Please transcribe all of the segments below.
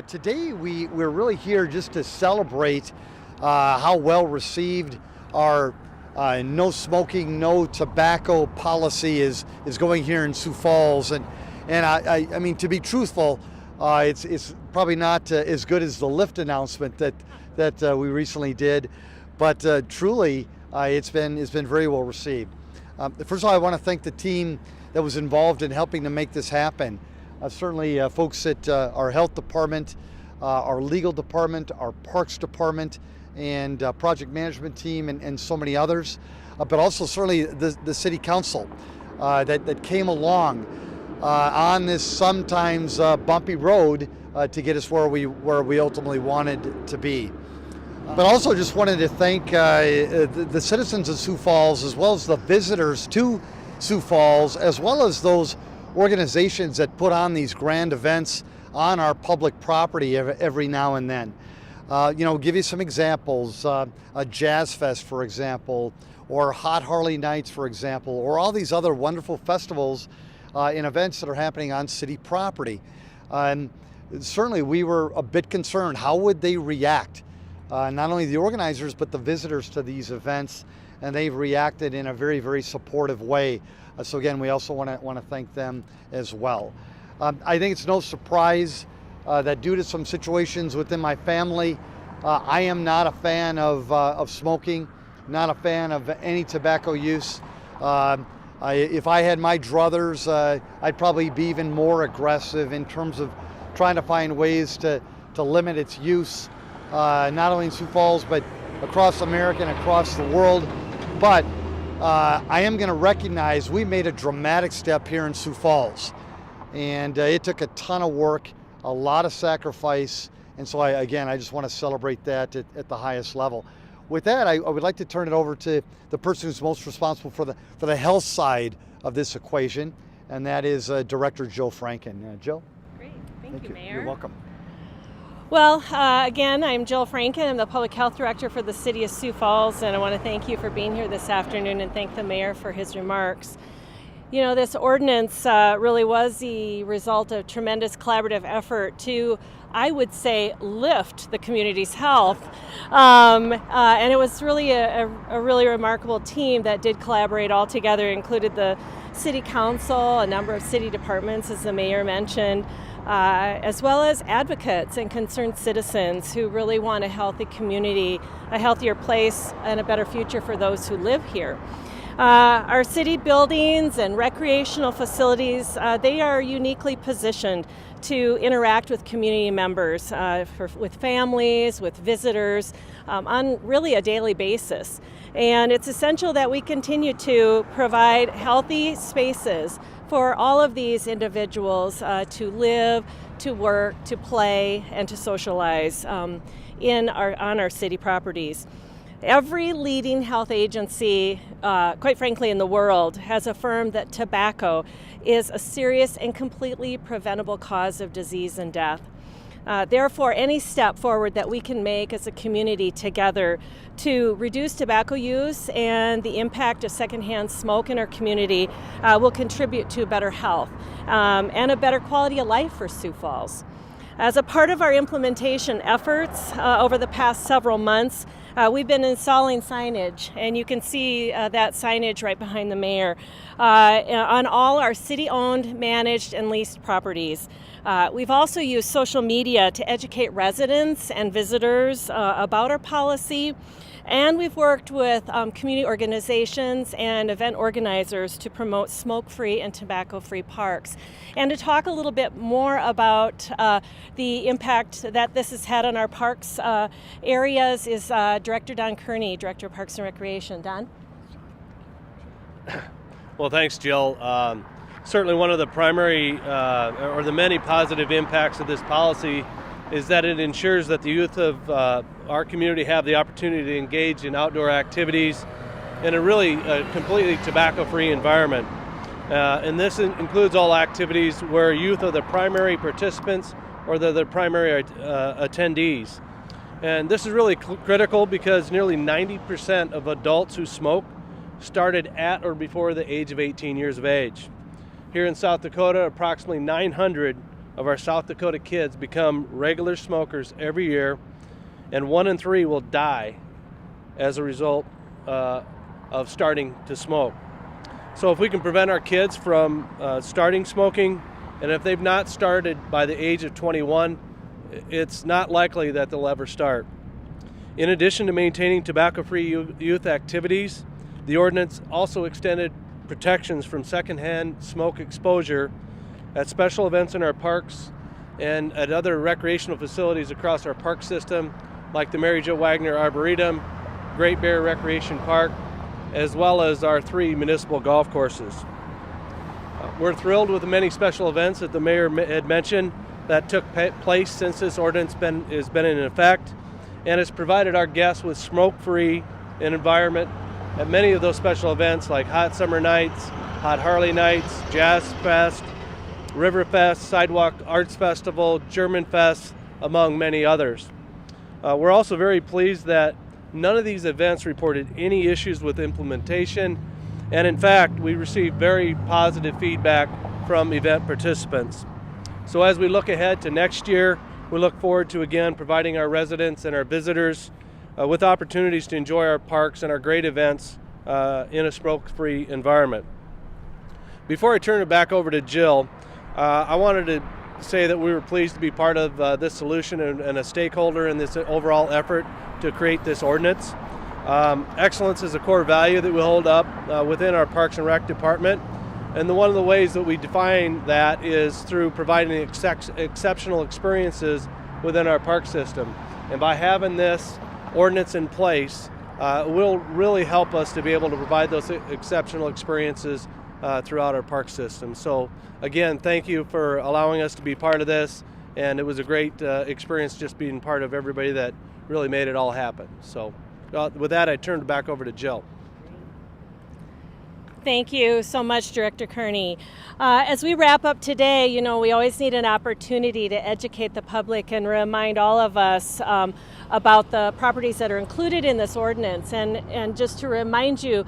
Today we're really here just to celebrate how well received our no smoking, no tobacco policy is going here in Sioux Falls. And I mean, to be truthful, it's probably not as good as the lift announcement that we recently did, but truly it's been very well received. First of all, I want to thank the team that was involved in helping to make this happen. Certainly folks at our health department, our legal department, our parks department, and project management team, and so many others, but also certainly the city council that came along on this sometimes bumpy road to get us where we ultimately wanted to be. But also just wanted to thank the citizens of Sioux Falls, as well as the visitors to Sioux Falls, as well as those organizations that put on these grand events on our public property every now and then. Give you some examples, a Jazz Fest, for example, or Hot Harley Nights, for example, or all these other wonderful festivals and events that are happening on city property. And certainly we were a bit concerned, how would they react? Not only the organizers, but the visitors to these events, and they've reacted in a very, very supportive way. So again, we also want to thank them as well. I think it's no surprise that due to some situations within my family, I am not a fan of smoking, not a fan of any tobacco use. If I had my druthers, I'd probably be even more aggressive in terms of trying to find ways to limit its use, not only in Sioux Falls, but across America and across the world. But I am going to recognize we made a dramatic step here in Sioux Falls, and it took a ton of work, a lot of sacrifice, and so I just want to celebrate that at the highest level. With that, I would like to turn it over to the person who's most responsible for the health side of this equation, and that is Director Jill Franken. Jill? Great, thank you, Mayor. You're welcome. Well, again, I'm Jill Franken. I'm the Public Health Director for the City of Sioux Falls, and I want to thank you for being here this afternoon and thank the Mayor for his remarks. You know, this ordinance really was the result of tremendous collaborative effort to, I would say, lift the community's health. And it was really a really remarkable team that did collaborate all together. It included the City Council, a number of city departments, as the Mayor mentioned, as well as advocates and concerned citizens who really want a healthy community, a healthier place, and a better future for those who live here. Our city buildings and recreational facilities, they are uniquely positioned to interact with community members, with families, with visitors, on really a daily basis. And it's essential that we continue to provide healthy spaces for all of these individuals to live, to work, to play, and to socialize on our city properties. Every leading health agency, quite frankly in the world, has affirmed that tobacco is a serious and completely preventable cause of disease and death. Therefore, any step forward that we can make as a community together to reduce tobacco use and the impact of secondhand smoke in our community will contribute to better health and a better quality of life for Sioux Falls. As a part of our implementation efforts over the past several months, we've been installing signage, and you can see that signage right behind the Mayor on all our city-owned, managed, and leased properties. We've also used social media to educate residents and visitors about our policy, and we've worked with community organizations and event organizers to promote smoke-free and tobacco-free parks. And to talk a little bit more about the impact that this has had on our parks areas is Director Don Kearney, Director of Parks and Recreation. Don? Well, thanks, Jill. Certainly one of the primary or the many positive impacts of this policy is that it ensures that the youth of our community have the opportunity to engage in outdoor activities in a really completely tobacco-free environment. And this includes all activities where youth are the primary participants or they're the primary attendees. And this is really critical because nearly 90% of adults who smoke started at or before the age of 18 years of age. Here in South Dakota, approximately 900 of our South Dakota kids become regular smokers every year, and 1 in 3 will die as a result of starting to smoke. So if we can prevent our kids from starting smoking, and if they've not started by the age of 21, it's not likely that they'll ever start. In addition to maintaining tobacco-free youth activities, the ordinance also extended protections from secondhand smoke exposure at special events in our parks and at other recreational facilities across our park system, like the Mary Jo Wagner Arboretum, Great Bear Recreation Park, as well as our 3 municipal golf courses. We're thrilled with the many special events that the mayor had mentioned that took place since this ordinance has been in effect, and has provided our guests with smoke-free environment at many of those special events like Hot Summer Nights, Hot Harley Nights, Jazz Fest, River Fest, Sidewalk Arts Festival, German Fest, among many others. We're also very pleased that none of these events reported any issues with implementation, and in fact, we received very positive feedback from event participants. So as we look ahead to next year, we look forward to again providing our residents and our visitors with opportunities to enjoy our parks and our great events in a smoke-free environment. Before I turn it back over to Jill, I wanted to say that we were pleased to be part of this solution and a stakeholder in this overall effort to create this ordinance. Excellence is a core value that we hold up within our Parks and Rec department, and one of the ways that we define that is through providing exceptional experiences within our park system. And by having this ordinance in place, will really help us to be able to provide those exceptional experiences throughout our park system. So again, thank you for allowing us to be part of this, and it was a great experience just being part of everybody that really made it all happen. So with that, I turn it back over to Jill. Thank you so much, Director Kearney. As we wrap up today, you know, we always need an opportunity to educate the public and remind all of us about the properties that are included in this ordinance. And just to remind you,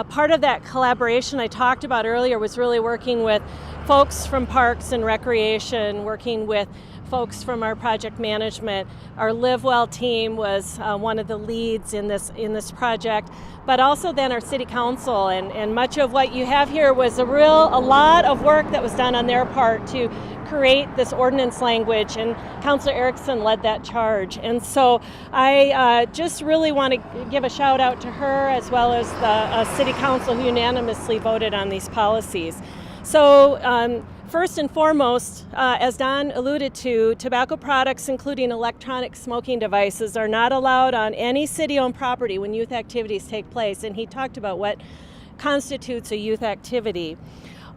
part of that collaboration I talked about earlier was really working with folks from Parks and Recreation, working with folks from our project management. Our Live Well team was one of the leads in this project, but also then our city council, and much of what you have here was a lot of work that was done on their part to create this ordinance language, and Councilor Erickson led that charge. And so I just really want to give a shout out to her as well as the city council who unanimously voted on these policies. So first and foremost, as Don alluded to, tobacco products, including electronic smoking devices, are not allowed on any city-owned property when youth activities take place, and he talked about what constitutes a youth activity.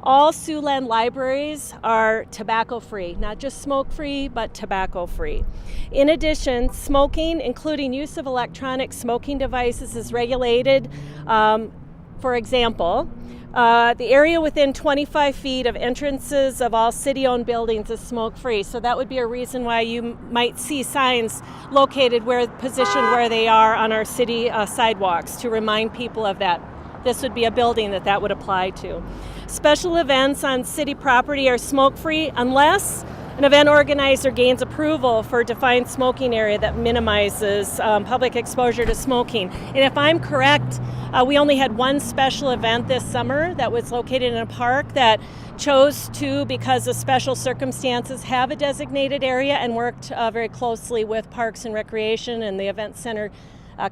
All Siouxland libraries are tobacco-free, not just smoke-free, but tobacco-free. In addition, smoking, including use of electronic smoking devices, is regulated. For example, the area within 25 feet of entrances of all city-owned buildings is smoke-free. So that would be a reason why you might see signs located positioned where they are on our city sidewalks to remind people of that. This would be a building that would apply to. Special events on city property are smoke-free unless an event organizer gains approval for a defined smoking area that minimizes public exposure to smoking. And if I'm correct, we only had one special event this summer that was located in a park that chose to, because of special circumstances, have a designated area, and worked very closely with Parks and Recreation and the Event Center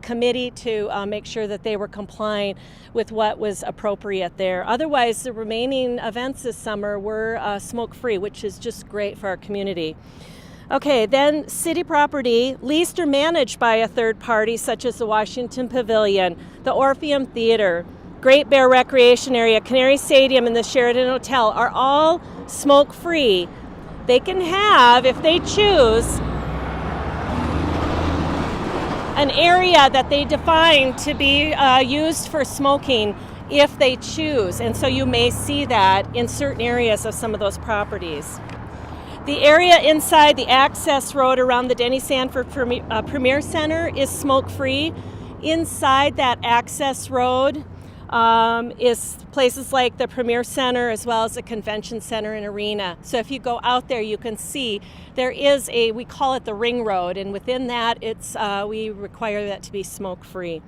committee to make sure that they were complying with what was appropriate there. Otherwise, the remaining events this summer were smoke-free, which is just great for our community. Okay, then city property leased or managed by a third party, such as the Washington Pavilion, the Orpheum Theater, Great Bear Recreation Area, Canary Stadium, and the Sheraton Hotel are all smoke-free. They can have, if they choose, an area that they define to be used for smoking if they choose. And so you may see that in certain areas of some of those properties. The area inside the access road around the Denny Sanford Premier Center is smoke-free. Inside that access road is places like the Premier Center as well as the Convention Center and Arena. So if you go out there, you can see there is we call it the ring road, and within that we require that to be smoke-free.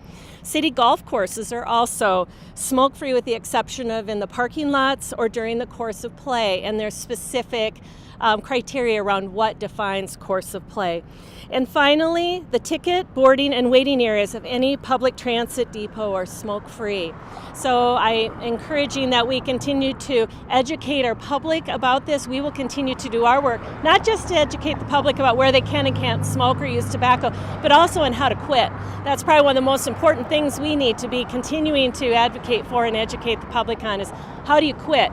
City golf courses are also smoke-free with the exception of in the parking lots or during the course of play, and there's specific criteria around what defines course of play. And finally, the ticket, boarding, and waiting areas of any public transit depot are smoke-free. So I'm encouraging that we continue to educate our public about this. We will continue to do our work, not just to educate the public about where they can and can't smoke or use tobacco, but also on how to quit. That's probably one of the most important things we need to be continuing to advocate for and educate the public on is how do you quit?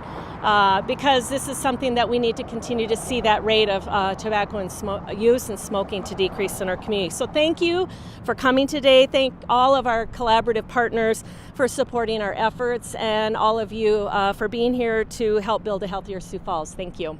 Because this is something that we need to continue to see that rate of tobacco and use and smoking to decrease in our community. So thank you for coming today. Thank all of our collaborative partners for supporting our efforts and all of you for being here to help build a healthier Sioux Falls. Thank you.